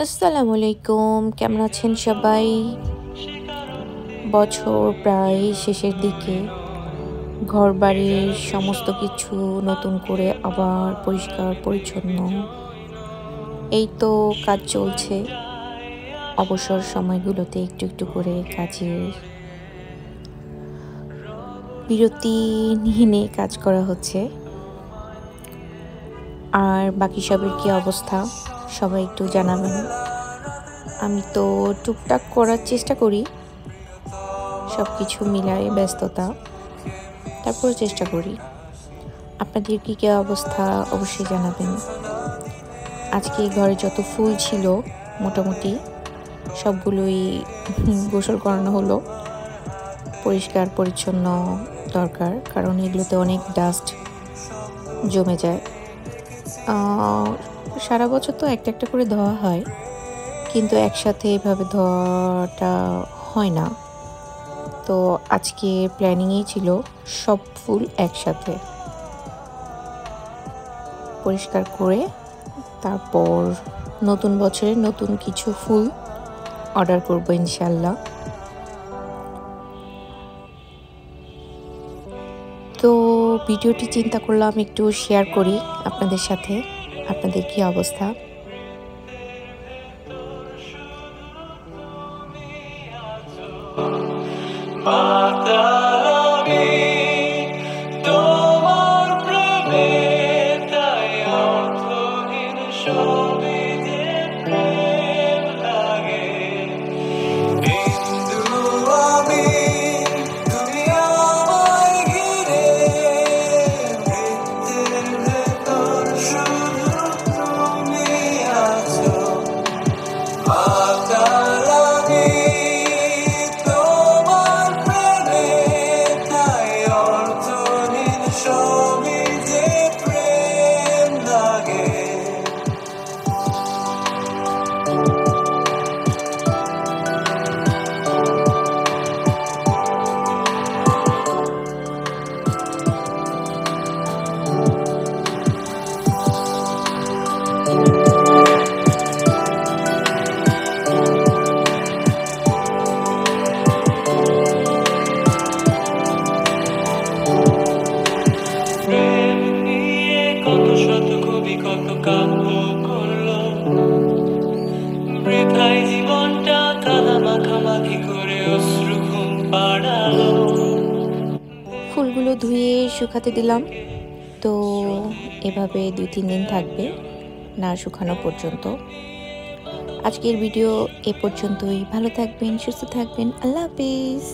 আসসালামু আলাইকুম, কেমন আছেন সবাই? বছর প্রায় শেষের দিকে ঘরবাড়ির সমস্ত কিছু নতুন করে আবার পরিষ্কার পরিচ্ছন্ন। এই তো কাজ চলছে। অবসর সময়গুলোতে একটু একটু করে কাজের বিরতিহীনে কাজ করা হচ্ছে। আর বাকি সবের কি অবস্থা সবাই একটু জানাবেন। আমি তো টুকটাক করার চেষ্টা করি, সব কিছু মিলায়ে ব্যস্ততা, তারপরে চেষ্টা করি। আপনাদের কী অবস্থা অবশ্যই জানাবেন। আজকে ঘরে যত ফুল ছিল মোটামুটি সবগুলোই গোসল করানো হলো। পরিষ্কার পরিচ্ছন্ন দরকার, কারণ এগুলোতে অনেক ডাস্ট জমে যায়। সারা বছর তো একটা একটা করে ধোয়া হয়, কিন্তু একসাথে এভাবে ধোয়াটা হয় না। তো আজকে প্ল্যানিংই ছিল সব ফুল একসাথে পরিষ্কার করে তারপর নতুন বছরে নতুন কিছু ফুল অর্ডার করব ইনশাল্লাহ। তো ভিডিওটি চিন্তা করলাম একটু শেয়ার করি আপনাদের সাথে। আপনাদের কি অবস্থা? ফুলগুলো ধুয়ে শুকাতে দিলাম। তো এভাবে 2-3 দিন থাকবে না শুকানো পর্যন্ত। আজকের ভিডিও এ পর্যন্তই। ভালো থাকবেন, সুস্থ থাকবেন। আল্লাহ হাফেজ।